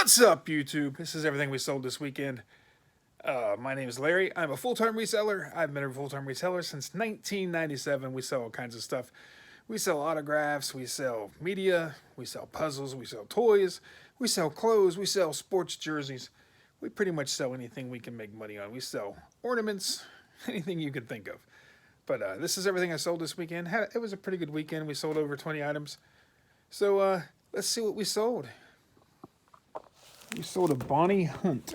What's up, YouTube? This is everything we sold this weekend. My name is Larry. I'm a full-time reseller. I've been a full-time reseller since 1997. We sell all kinds of stuff. We sell autographs, we sell media, we sell puzzles, we sell toys, we sell clothes, we sell sports jerseys. We pretty much sell anything we can make money on. We sell ornaments, anything you can think of. But this is everything I sold this weekend. It was a pretty good weekend. We sold over 20 items. So let's see what we sold. We sold a Bonnie Hunt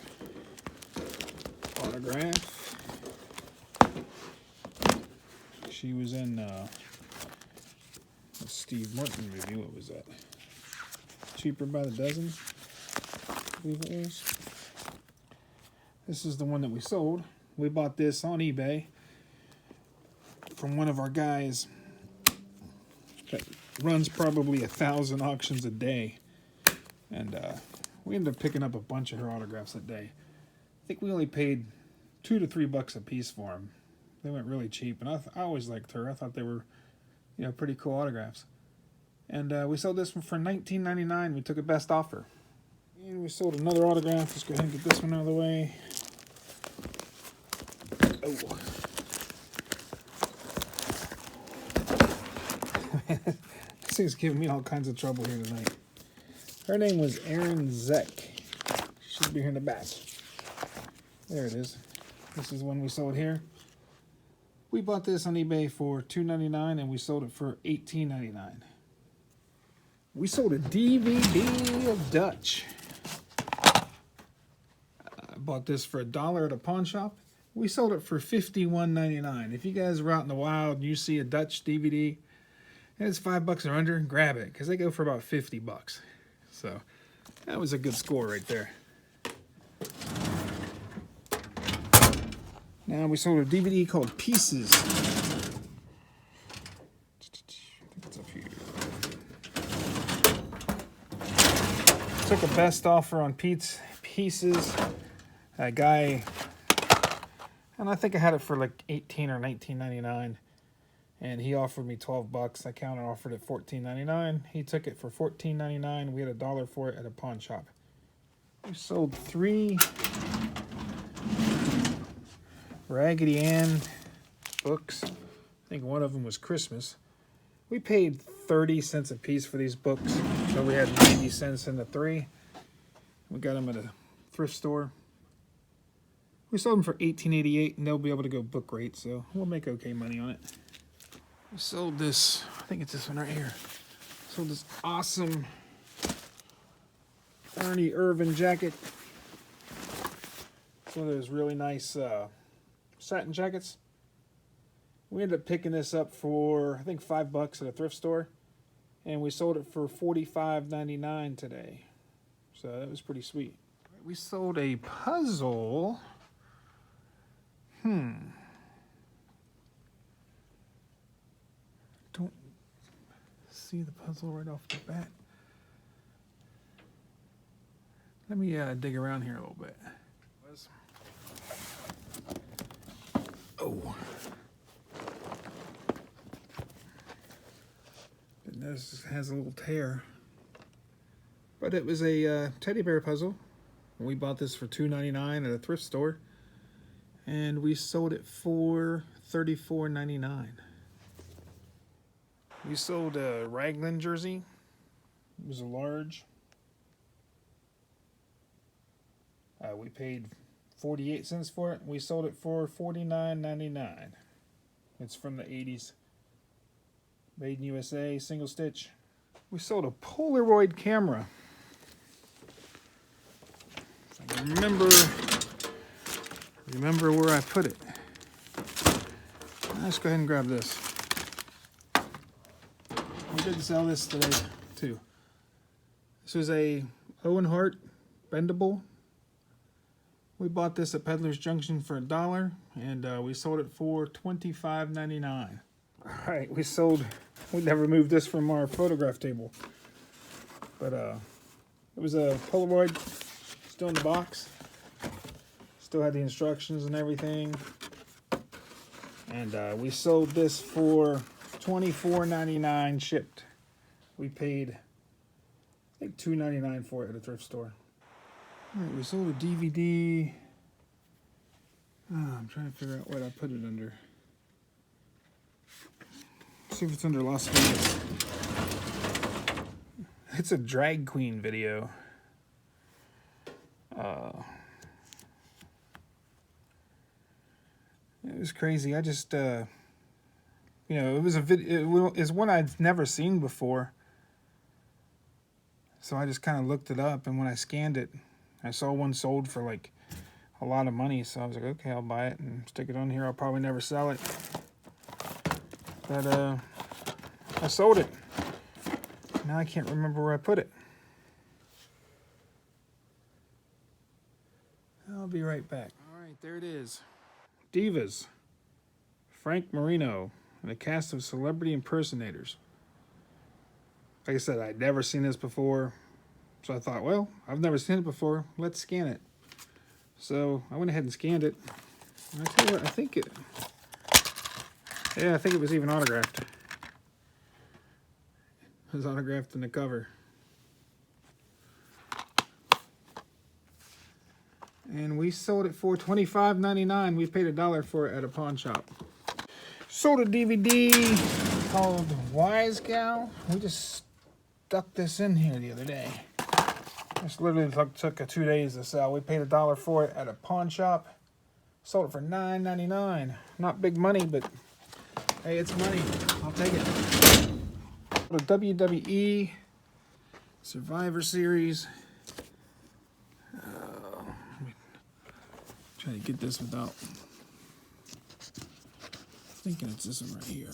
autograph. She was in a Steve Martin movie. What was that? Cheaper by the Dozen, I believe it was. This is the one that we sold. We bought this on eBay from one of our guys that runs probably 1,000 auctions a day. And we ended up picking up a bunch of her autographs that day. I think we only paid $2 to $3 a piece for them. They went really cheap, and I always liked her. I thought they were, pretty cool autographs. And we sold this one for $19.99. We took a best offer. And we sold another autograph. Let's go ahead and get this one out of the way. Oh. This thing's giving me all kinds of trouble here tonight. Her name was Erin Zeck. Should be here in the back. There it is. This is the one we sold here. We bought this on eBay for $2.99 and we sold it for $18.99. We sold a DVD of Dutch. I bought this for $1 at a pawn shop. We sold it for $51.99. If you guys are out in the wild and you see a Dutch DVD and it's $5 or under, grab it because they go for about $50. So that was a good score right there. Now we sold a DVD called Pieces. I think it's up here. Took a best offer on Pieces. A guy, and I think I had it for like $18 or $19.99. And he offered me $12. I counter offered it $14.99. He took it for $14.99. We had $1 for it at a pawn shop. We sold 3 Raggedy Ann books. I think one of them was Christmas. We paid 30 cents a piece for these books. So we had 90 cents in the 3. We got them at a thrift store. We sold them for $18.88, and they'll be able to go book rate, so we'll make okay money on it. We sold this, I think it's this one right here. Sold this awesome Ernie Irvin jacket. It's one of those really nice satin jackets. We ended up picking this up for, I think, $5 at a thrift store. And we sold it for $45.99 today. So that was pretty sweet. We sold a puzzle. Don't see the puzzle right off the bat. Let me dig around here a little bit. Oh. This has a little tear. But it was a teddy bear puzzle. We bought this for $2.99 at a thrift store. And we sold it for $34.99. We sold a Raglan jersey. It was a large. We paid 48 cents for it. We sold it for $49.99. It's from the 80s. Made in USA, single stitch. We sold a Polaroid camera. If I can remember where I put it. Let's go ahead and grab this. We did sell this today too. This was a Owen Hart bendable. We bought this at Peddler's Junction for $1, and we sold it for $25.99. All right, we never moved this from our photograph table, but it was a Polaroid, still in the box. Still had the instructions and everything. And we sold this for $24.99 shipped. We paid, I think, $2.99 for it at a thrift store. Alright, we sold a DVD. I'm trying to figure out what I put it under. See if it's under Las Vegas. It's a drag queen video. It was crazy. I just, you know, it was a video. It's one I'd never seen before. So I just kind of looked it up, and when I scanned it, I saw one sold for like a lot of money. So I was like, okay, I'll buy it and stick it on here. I'll probably never sell it. But I sold it. Now I can't remember where I put it. I'll be right back. All right, there it is. Divas. Frank Marino and a cast of celebrity impersonators. Like I said, I'd never seen this before. So I thought, well, I've never seen it before. Let's scan it. So I went ahead and scanned it. And I tell you what, I think it was even autographed. It was autographed in the cover. And we sold it for $25.99. We paid $1 for it at a pawn shop. Sold a DVD called Wise Gal. We just stuck this in here the other day. This literally took 2 days to sell. We paid $1 for it at a pawn shop. Sold it for $9.99. Not big money, but hey, it's money. I'll take it. The WWE Survivor Series. Try to get this without thinking it's this one right here.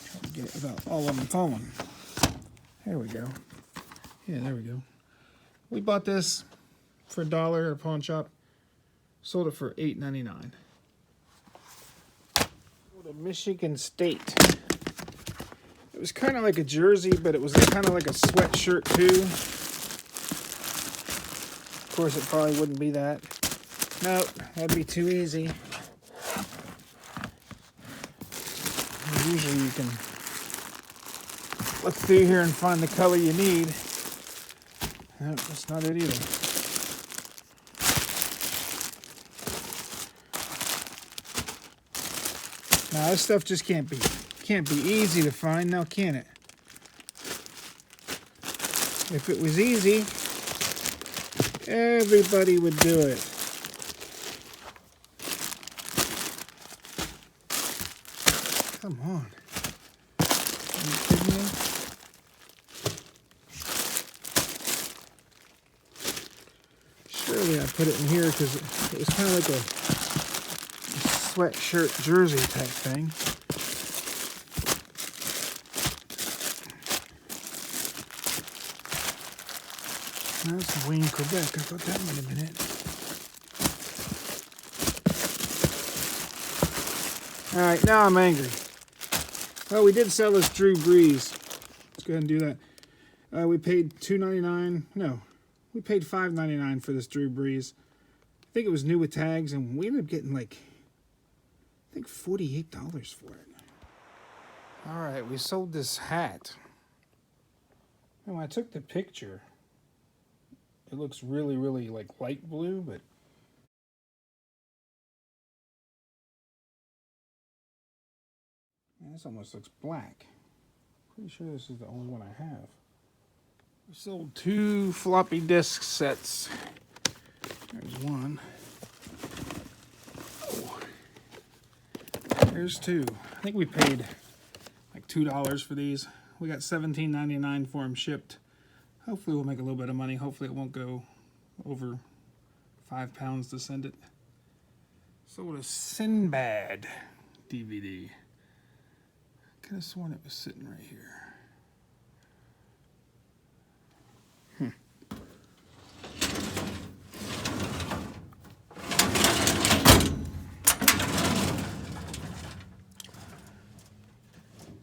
Try to get it without all of them falling. There we go. Yeah, there we go. We bought this for $1 at a pawn shop. Sold it for $8.99. Sold a Michigan State. It was kind of like a jersey, but it was kind of like a sweatshirt too. Of course, it probably wouldn't be that. Nope, that'd be too easy. Usually you can look through here and find the color you need. Nope, that's not it either. Now this stuff just can't be easy to find now, can it? If it was easy, everybody would do it. Come on. Are you kidding me? Surely I put it in here because it was kind of like a sweatshirt jersey type thing. That's Wayne, Quebec. I thought that might have been it. Alright, now I'm angry. Well, we did sell this Drew Brees. Let's go ahead and do that. We paid $2.99. No, we paid $5.99 for this Drew Brees. I think it was new with tags, and we ended up getting like, I think $48 for it. Alright, we sold this hat. And when I took the picture, it looks really, really like light blue, but this almost looks black. Pretty sure this is the only one I have. We sold 2 floppy disk sets. There's one. Oh. There's 2. I think we paid like $2 for these. We got $17.99 for them shipped. Hopefully we'll make a little bit of money. Hopefully it won't go over 5 pounds to send it. Sold a Sinbad DVD. Could have sworn it was sitting right here.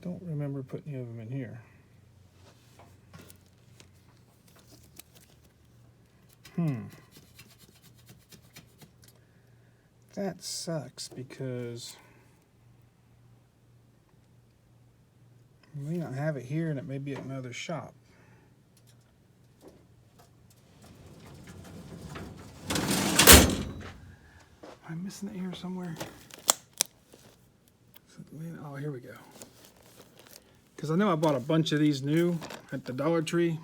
Don't remember putting any of them in here. That sucks because we don't have it here and it may be at another shop. I missing it here somewhere? Oh, here we go. Because I know I bought a bunch of these new at the Dollar Tree,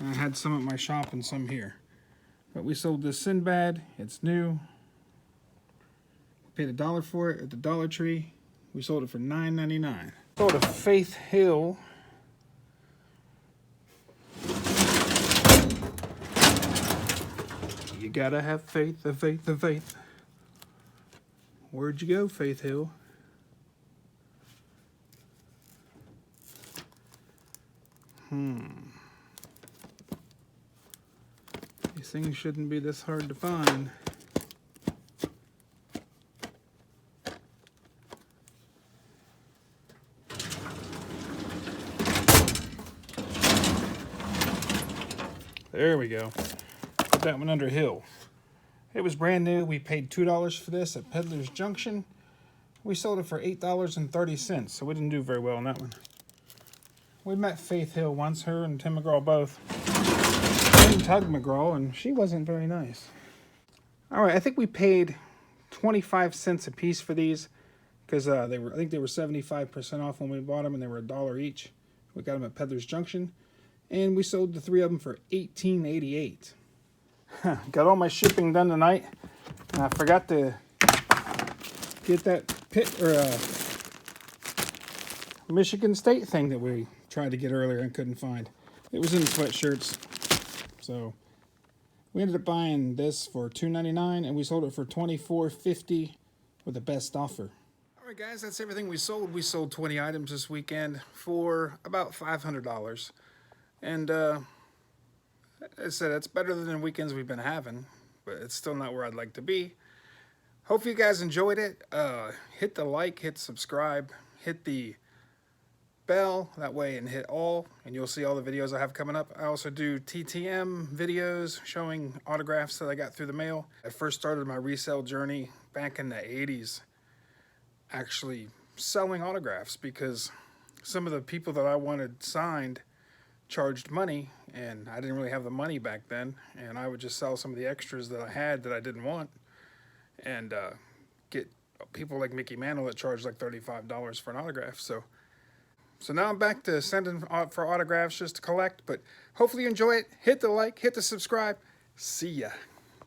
and I had some at my shop and some here. But we sold this Sinbad. It's new. Paid $1 for it at the Dollar Tree. We sold it for $9.99. Sold a Faith Hill. You gotta have faith, the faith, the faith. Where'd you go, Faith Hill? These things shouldn't be this hard to find. There we go. Put that one under Hill. It was brand new. We paid $2 for this at Peddler's Junction. We sold it for $8.30, so we didn't do very well on that one. We met Faith Hill once, her and Tim McGraw both. And Tug McGraw, and she wasn't very nice. All right, I think we paid 25 cents a piece for these because I think they were 75% off when we bought them, and they were $1 each. We got them at Peddler's Junction, and we sold the 3 of them for $18.88. Got all my shipping done tonight, and I forgot to get that Michigan State thing that we tried to get earlier and couldn't find. It was in sweatshirts, so we ended up buying this for $2.99, and we sold it for $24.50 with the best offer. All right, guys, that's everything we sold. We sold 20 items this weekend for about $500, and as I said, it's better than the weekends we've been having, but it's still not where I'd like to be. Hope you guys enjoyed it. Hit the like, hit subscribe, hit the bell that way, and hit all, and you'll see all the videos I have coming up. I also do TTM videos showing autographs that I got through the mail. I first started my resale journey back in the 80s, actually selling autographs, because some of the people that I wanted signed charged money, and I didn't really have the money back then, and I would just sell some of the extras that I had that I didn't want, and get people like Mickey Mantle that charged like $35 for an autograph. So now I'm back to sending for autographs just to collect, but hopefully you enjoy it. Hit the like, hit the subscribe. See ya.